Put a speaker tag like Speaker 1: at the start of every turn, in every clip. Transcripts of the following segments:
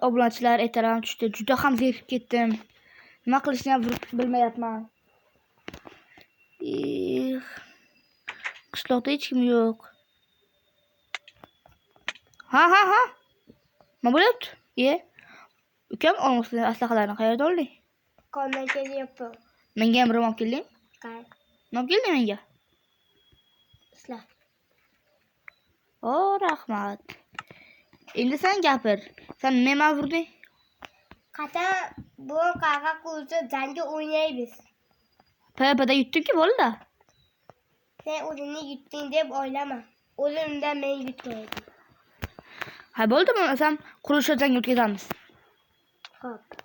Speaker 1: Obunachilar e'tirom tushdi. Juda ham zerikib ketdim. Nima qilishni ham bilmayapman. Qishloqda hech kim yo'q. Ha. Nima bo'lyapti? Ukam olmoqchi aslahalarini qayerdan olding?
Speaker 2: Qolmay kelyapti.
Speaker 1: Menga ham bir olib kelding?
Speaker 2: Qayerga?
Speaker 1: Nima olib kelding menga?
Speaker 2: Islah.
Speaker 1: Rahmat. Endi sen gapir. Sen nima vurding?
Speaker 2: Qata bu qaqa qo'zi jangga o'ynaymiz.
Speaker 1: Pada yutding-ku bo'ldi.
Speaker 2: Sen o'zingni yutding deb o'ylama. O'zimdan men yutdim.
Speaker 1: Ha bo'ldimi? Sen qurilish jangga o'tkazamiz.
Speaker 2: Xo'p.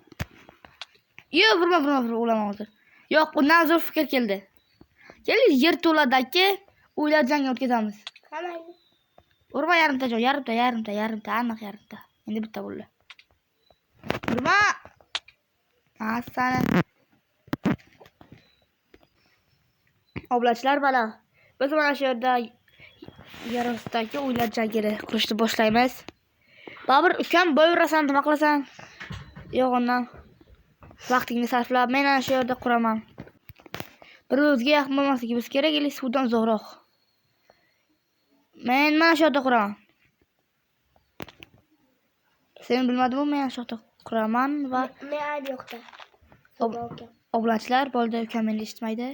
Speaker 1: Yo'q, vurma, o'laman hozir. Yo'q, undan zo'r fikr keldi. Keling, yer to'ladagi o'ylar jangga o'tkazamiz.
Speaker 2: Qamayli.
Speaker 1: Urma yarimta, aniq yarimta. Endi bitta bo'ldi. Urma. Asana. Oblachilar bala. Biz mana shu yerda yer ostidagi o'ylar jangini qurishni boshlaymiz. Babur ukam bo'yverasan, nima qilasan? Yo'q, undan vaqtingni sarflab, men ana shu yerda quraman. Bir o'zga yaqin bo'lmasligimiz kerak, eli suvdan uzoqroq. Men mana shu yerda quraman. Sen bilmadingmi, men mana shu yerda quraman va
Speaker 2: men ayb yo'qda.
Speaker 1: Oblachilar bo'ldi, ukam meni eshitmaydi.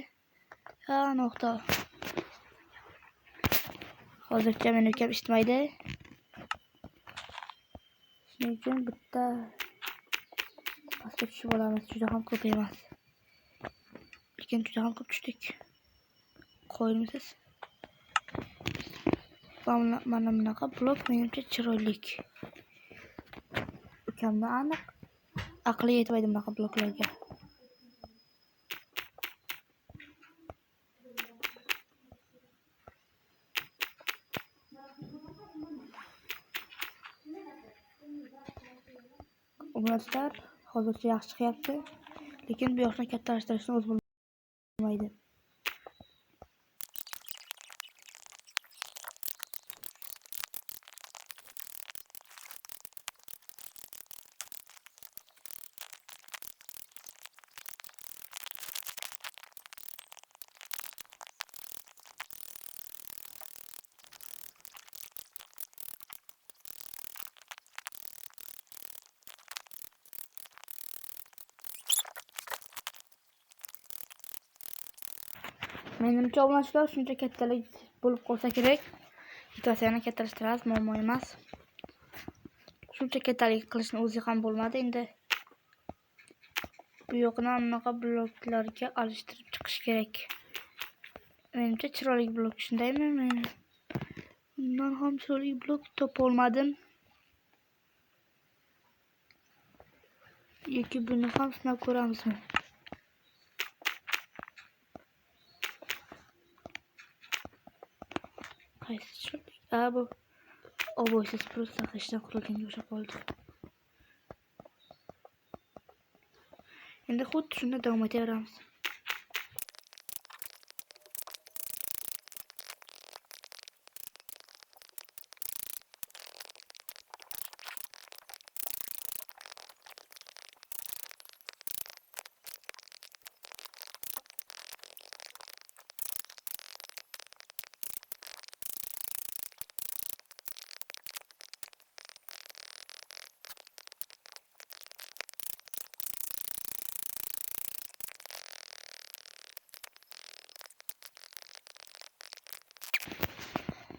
Speaker 1: Ha, nuqta. Hozircha meni ukam eshitmaydi. Shuning uchun bitta pastga tushib olamiz. Juda ham ko'p emas. Lekin juda ham ko'p tushdik. Qo'yimsiz. Mana bunaqa blok menimcha chiroylik. Ukamda aniq aqli yetmaydi bunaqa bloklarga. Oblachilar hozircha yaxshi chiqyapti, lekin bu yoqni kattalashtirishni o'zi bilmaydi. Menimcha oblachilar shuncha kattalik bo'lib qolsa kerak. Ikkasini kattalashtiramiz, muammo emas. Shuncha kattalik qilishni o'zi ham bo'lmadi. Endi bu yoqni anaqa bloklarga alishtirib chiqish kerak. Menimcha chiroyli blok, shundaymi? Men undan ham chiroyli blok topa olmadim. Yoki buni ham sinab ko'ramizmi? Qaysi chiroyli? Bu ovoysiz просто qishdan qurilganga o'xshab qoldi. Endi xuddi shunda davom etaveramiz.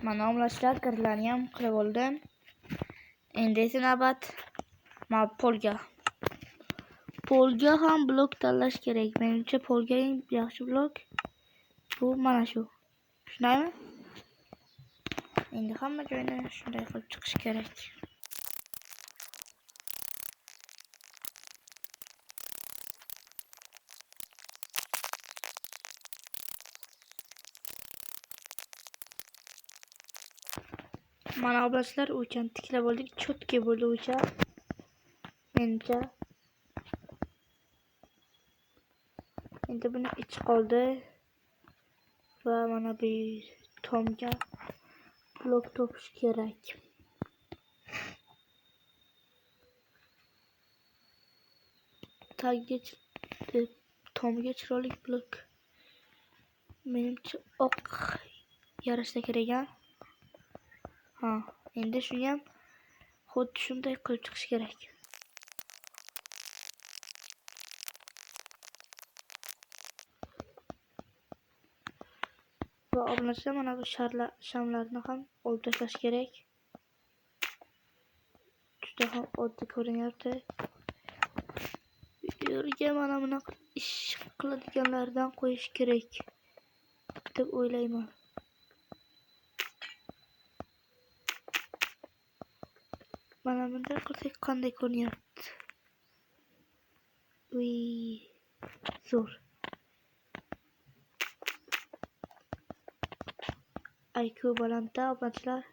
Speaker 1: Mana oblachilar kirlarni ham qilib oldim. Endi esa navbat polga. Polga ham blok tanlash kerak. Menimcha polga eng yaxshi blok bu mana shu. Shundaymi? Endi hamma joyni shunday qilib chiqish kerak. Mana oblachilar o'ychani tiklab oldik, cho'tki bo'ldi o'ycha. Menimcha endi buni ichi qoldi va mana bu tomga blok topish kerak. tagiga tomiga chiroyli blok. Menimcha oq yarashsa kerak a. Ha, endi shuni ham xuddi shunday qilib chiqish kerak. Va obunachilar, mana bu shamlarni ham olib tashlash kerak. Juda ham oddiy ko'rinyapti. Yerga mana bunaqa ish qiladiganlardan qo'yish kerak deb o'ylayman. Mana bunday qilsak qanday ko'rinyapti? Zo'r. IQ balandda obunachilar.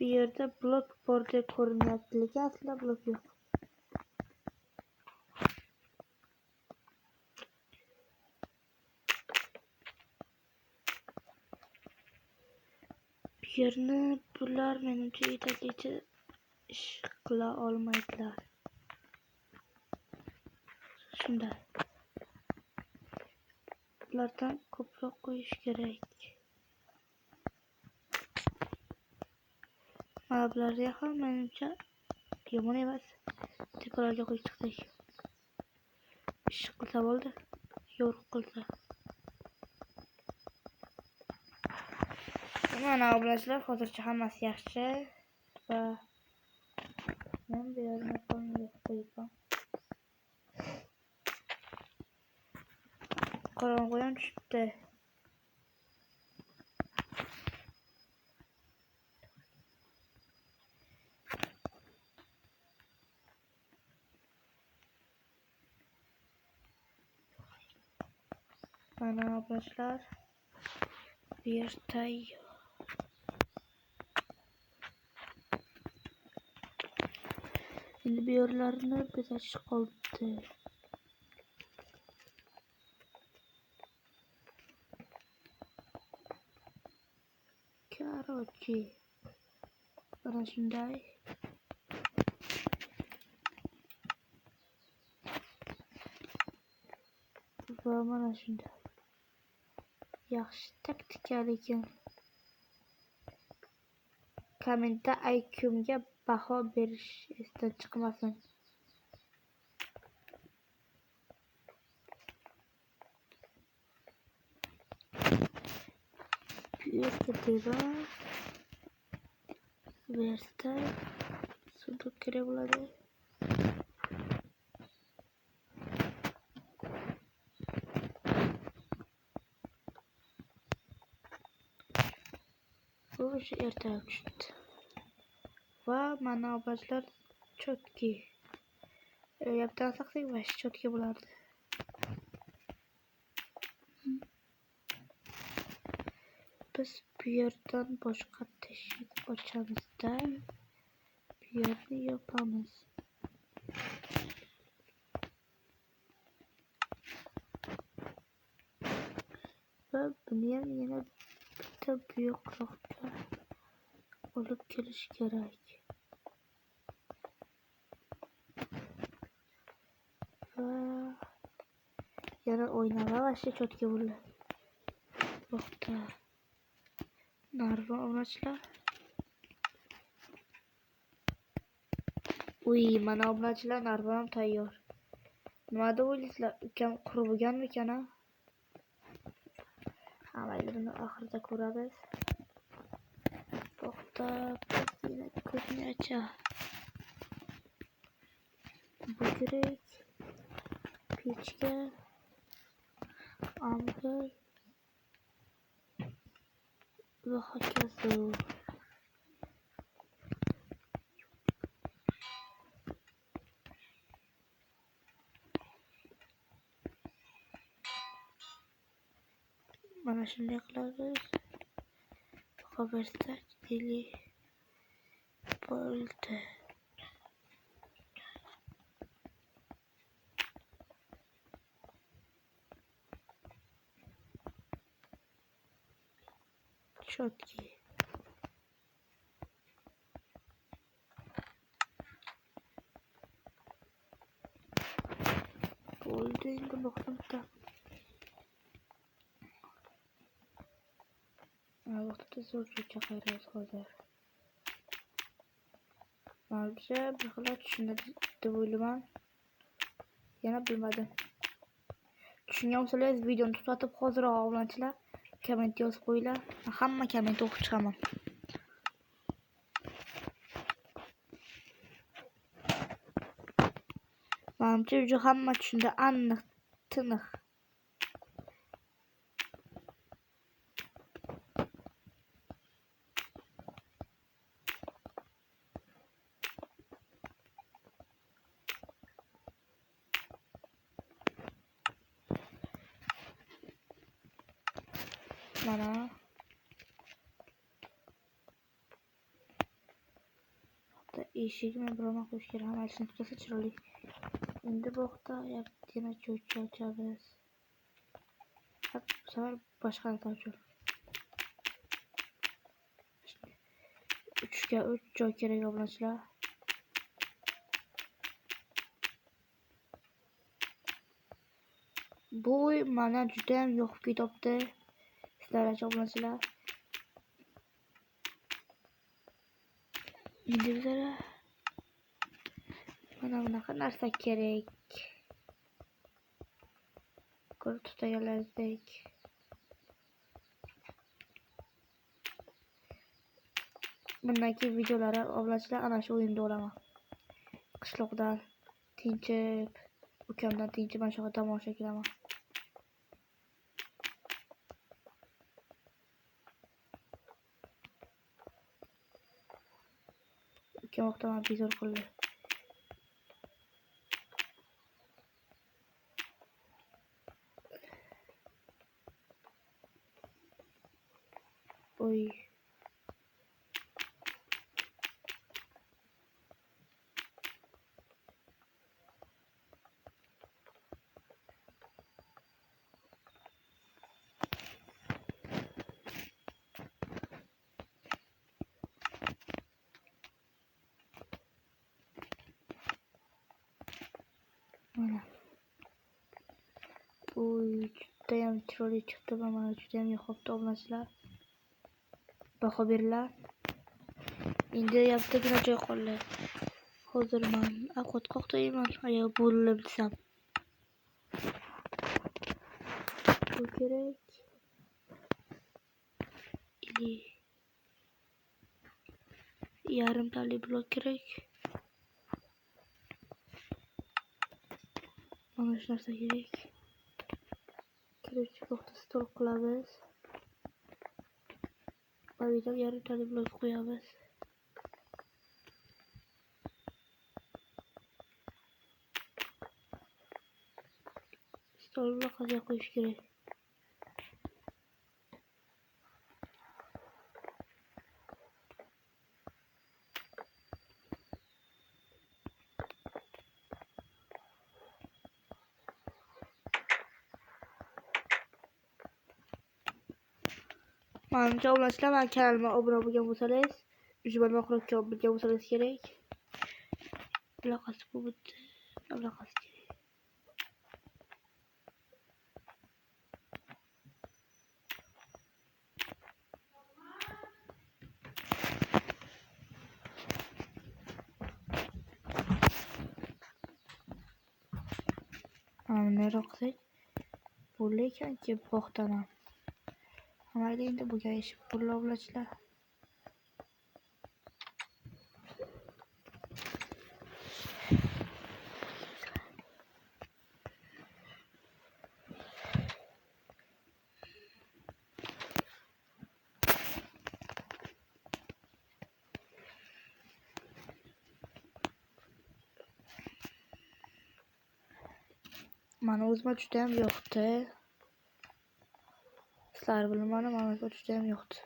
Speaker 1: Bu yerda blok bor deb ko'rinyapti, lekin aslida blok yo'q. Bu yerni bular menimcha yetarlicha ish qila olmaydilar. Shunday. Bulardan ko'proq qo'yish kerak. Mana bularga ham menimcha yomon emas. Tepalarga qo'yib chiqsak. Ish qilsa bo'ldi. Yo'q qilsa. Mana obunachilar, hozircha hammasi yaxshi va men bu yerni qo'yib qorong'u ham tushibdi. Mana obunachilar, bu yer tayyor. Endi bu yerlarni bezatish qoldi. Короче, mana shunday. Va mana shunday. Yaxshi taktika, lekin kommentda IQ'mga baho berish esdan chiqmasin. Bu yerga devor, bu yerda sunduq kerak bo'ladi. Bu o'sha ertalab tushibdi. Va mana obunachilar, chotki. Yapdan saqsak va chotki bo'lardi. Biz bu yerdan boshqa teshik ochamizda bu yerni yopamiz. Va buni ham yana bitta buyukroqqa olib kelish kerak. Va yana o'ynama va chotki bo'ldi. To'xta. Narva obunachilar. Mana obunachilar, narva ham tayyor. Nima deb o'ylaysizlar? Ukam qurib bo'lganmikan a? Mayli, buni oxirida ko'ramiz. To'xta, yana ko'zni acha. Bu kerak. Pechka. Ampul. Va hokazo. Mana shunday qilamiz. Qo'ysak, dili bo'ldi. Chotki. Bo'ldi endi vaqtimda. Vaqtda zo'r chaqiramiz hozir. Menimcha bir xil tushunadi deb o'ylayman. Yana bilmadim. Tushungan bo'lsangiz videoni to'xtatib hoziroq obunachilar komment yozib qo'yinglar. Men hamma komment o'qib chiqaman. Menimcha juda hamma tushunda aniq, tiniq. Mana hatta eshigini biroma qo'yish kerak. Hammasini tutsa chiroyli. Endi bu vaqtda yana cho'chcha ochamiz. Bu safar boshqa tavjur. 3 ga 3 joy kerak obunachilar. Bu mana juda ham yoqib ketibdi. Sizlarga obunachilar. Endi bizlarga mana bunaqa narsa kerak. Ko'rib tutganlaringizdek. Bundan keyin videolar obunachilar ana shu o'yinda olaman. Qishloqdan tinchib, ukamdan tinchib mana shu tomosha qilaman. Ukam vaqtdan bezor qildi. Oy. Mana. Oy, juda ham chiroyli chiqdi. Mana juda ham yoqibdi obunachilar. Baho beringlar. Endi yaptagina joy qoldi. Hozir men ovqat qoqtayman. Ayo bo'lib desam. Bu kerak. Ili yarim tali blok kerak. Mana shu narsa kerak. Kiruvchi vaqtda stol qilamiz. Va video yarim tali blok qo'yamiz. Stolni qanday qo'yish kerak? Menimcha obunachilar, men kanalimga obuna bo'lgan bo'lsangiz, ujmal maqolga bilgan bo'lsangiz kerak. Bunaqasi bu bitta, bunaqasi kerak. Nari qilsak bo'ldi ekanki bog'dan ham. Mayli endi bu ish pullar obunachilar. Mana o'zimga juda ham yoqdi. Sizlar bilmadim, mana juda ham yoqdi.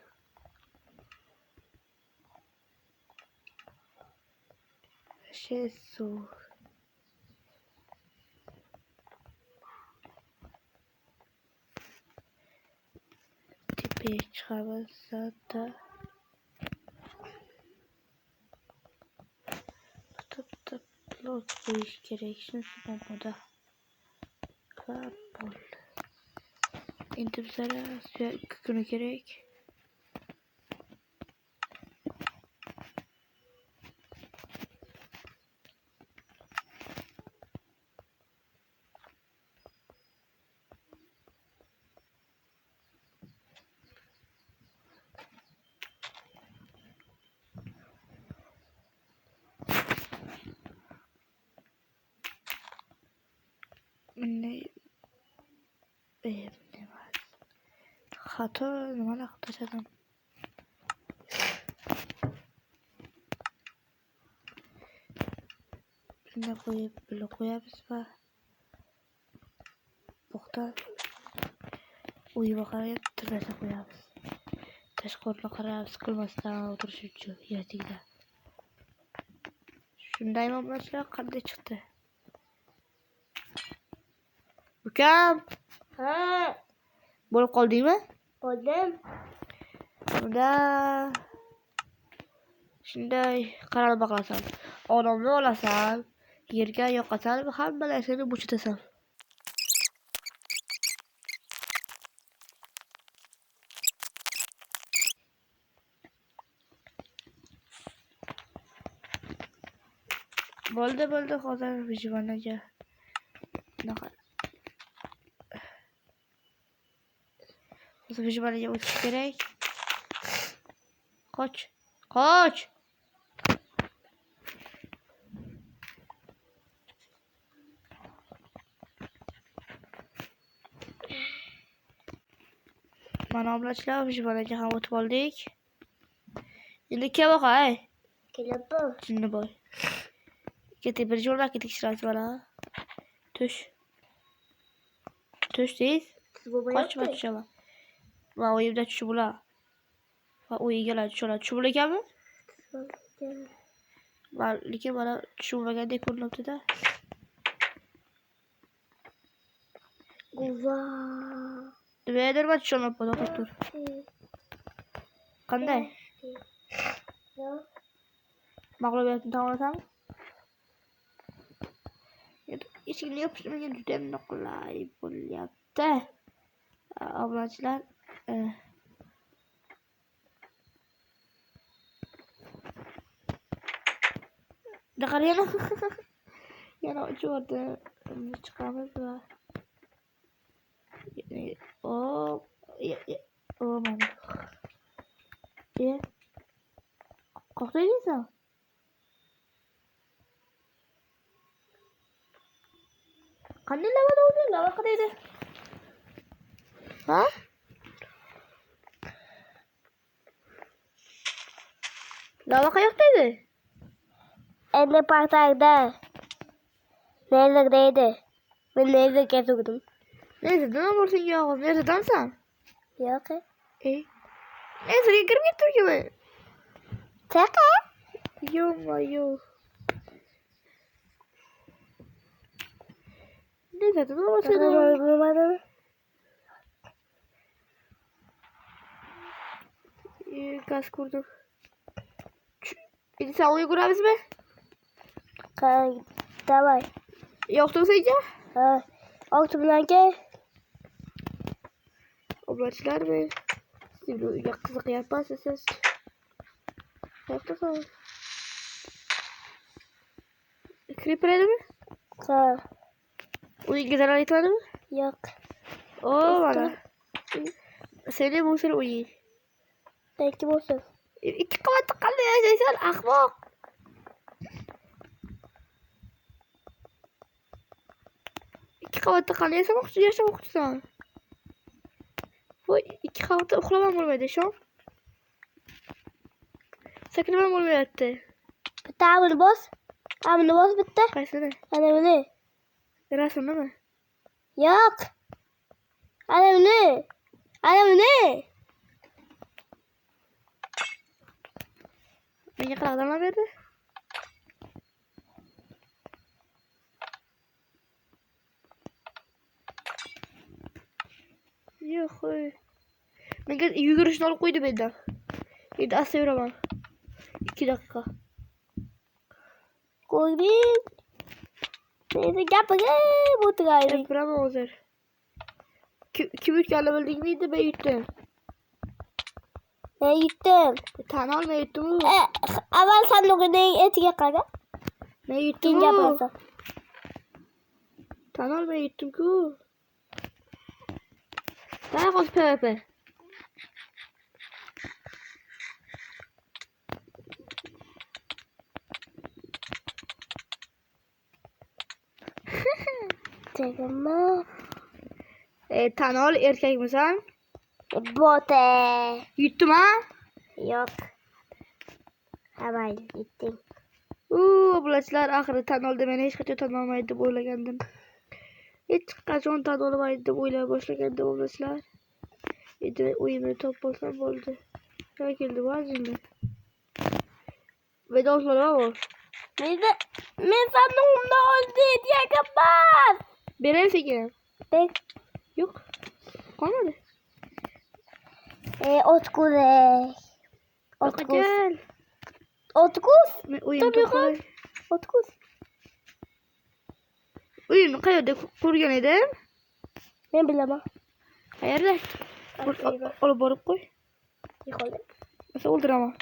Speaker 1: Shesu. Tepecha. chiqamiz zatta. Tutib blok qo'yish kerak. Shunisi bo'lmadi. Bo'ldi. Endi bizlarga suyak kukuni kerak. Xato nimalar qilib tashladim. Shunda qo'yib blok qo'yamiz va buqdan uyga qarab tizlashni qo'yamiz. Tashqariga qarab siqilmasdan o'tirish uchun yatingda. Shunday mamlakatlar qanday chiqdi? Ukam,
Speaker 2: Ha,
Speaker 1: bo'lib qoldingmi?
Speaker 2: bo'ldim.
Speaker 1: Unda shunday qaror qilasan. Onamni olasan, yerga yoqasan va hamma narsani bo'chatasan. Bo'ldi, hozir vijvanaga. Bunaqa. Hozir vijvanaga o'tish kerak. Qoch. Mana oblachlar vijvanaga ham o'tib oldik. Endi kim o'qay?
Speaker 2: Kelapu.
Speaker 1: Jinni boy. Keting bir jo'raki tekshiramiz mana. Tush tez. Qochma tushaman. Va o'yimda tushib bo'lar. Va u egalar tushib ekanmi? Va lekin mana tushunmagandek ko'rinibdi-da.
Speaker 2: Guva.
Speaker 1: Nimadir men tushunmayapman, to'xtab tur. Qanday? Mag'lubiyatni tan olasanmi? Eshikni yopish menga juda ham noqulay bo'lyapti. Obunachilar qarayana yana o'chirdi. Chiqamiz va mana. Qo'rqdingizmi? Qanday lavada o'ynaydi? Lava qadaydi. Ha? Lava qayoqda edi?
Speaker 2: Endi partakda. Nerede? Ben nerede getirdim?
Speaker 1: Nereden olursun ya? Neredensen?
Speaker 2: Yok.
Speaker 1: Neyse girip getir gibi.
Speaker 2: Taka?
Speaker 1: Yok. Nereden olursun? Gaz kurduk. Sen uygularız mı?
Speaker 2: Давай.
Speaker 1: Yoktu sence?
Speaker 2: Ha. Oldu bunlarga.
Speaker 1: Oblaçlar mı? Şimdi kızık yapmazsa siz. Yoktu sana. Creeper mi?
Speaker 2: Ha.
Speaker 1: Uygun güzel ayıtladı mı?
Speaker 2: Yok.
Speaker 1: Oo bana. Seni bu sıra uyuyor.
Speaker 2: Belki olsun.
Speaker 1: İki kavat kaldı ya sen ahmak. İki kavatta kalıyorsam okuyorsan. Bu iki kavatta okulamam olmadı şu an. Sakınmam olmadı.
Speaker 2: Bitti bunu boz. Bunu boz bitti.
Speaker 1: Kaysana.
Speaker 2: Ana bunu.
Speaker 1: Görüyorsun değil mi?
Speaker 2: Yok. Ana bunu.
Speaker 1: Beni kadar verdi. Yok. Menga yugurishni olib qo'ydi mendan. Endi asta yuraman. 2 daqiqa.
Speaker 2: Ko'rding? Neyse gapirib o'tiraylik.
Speaker 1: Gapiraman hozir. Kim yutganini bildingmi? Endi men yutdim.
Speaker 2: Men yutdim.
Speaker 1: Tan ol, men yutdim.
Speaker 2: Avval sanduqning etiga qara.
Speaker 1: Men
Speaker 2: Keyin
Speaker 1: yutdim.
Speaker 2: gapirasan.
Speaker 1: Tan ol, men yutdim-ku. Qara hozir PvP.
Speaker 2: Tegma.
Speaker 1: Tan ol, erkakmisan?
Speaker 2: Bote.
Speaker 1: Yutdim ha?
Speaker 2: Yo'q. Havay yutding.
Speaker 1: Obunachilar oxiri tan oldi. Men hech qachon tan olmaydi deb o'ylagandim. Hech qachon tan olmaydi deb o'ylay boshlagandim obunachilar. Endi o'yinni top bo'lsam bo'ldi. Nima keldi bu ajinda? Veda olmadim.
Speaker 2: Men sanduqimda o'ldi deyapman.
Speaker 1: Beray sekin.
Speaker 2: Ben
Speaker 1: Yo'q. Qolmadi.
Speaker 2: Otkuz.
Speaker 1: Gel.
Speaker 2: Otkuz.
Speaker 1: Men o'yin
Speaker 2: Tabii
Speaker 1: to'pay.
Speaker 2: Otkuz.
Speaker 1: O'yinni qayerda ko'rgan edim?
Speaker 2: Men bilaman.
Speaker 1: Qayerda? Olib borib qo'y.
Speaker 2: Yiqoldi.
Speaker 1: Esa o'ldiraman.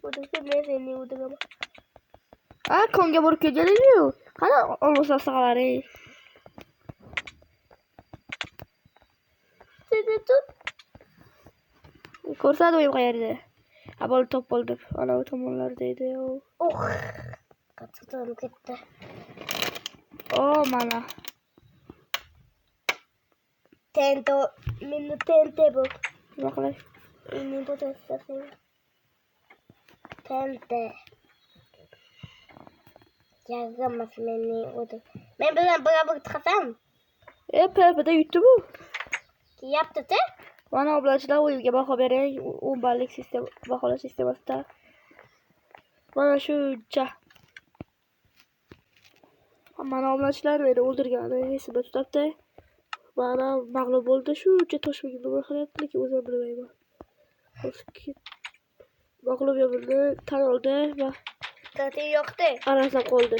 Speaker 2: O'tirsa men seni o'ldiraman.
Speaker 1: Konga borib kelganingmi? Qani olmasa saqalari.
Speaker 2: Seni tut.
Speaker 1: Ko'rsatdi o'yin qayerda. Abol top bo'ldi. Ana bu tomonlarda edi.
Speaker 2: Qattiq ketdi.
Speaker 1: Mana.
Speaker 2: Tento. Meni tente bu.
Speaker 1: Nima qilay?
Speaker 2: Meni potassiya. Tente. Yazılmaz meni o'dir. Men bilan beraber chiqasan.
Speaker 1: PvP'da yutdi bu.
Speaker 2: Yaptı-da?
Speaker 1: Mana obunachilar o'yinga baho bering. 10 ballik sistema baholash sistemasida. Mana shuncha. Mana obunachilar meni o'ldirgani esimda tutibdi. Mana mag'lub bo'ldi. Shuncha toshmaga nima qilyapti, lekin o'zim bilmayman. Mag'lubiyatni tan oldi va
Speaker 2: Zaten yoktu.
Speaker 1: arasam qoldi.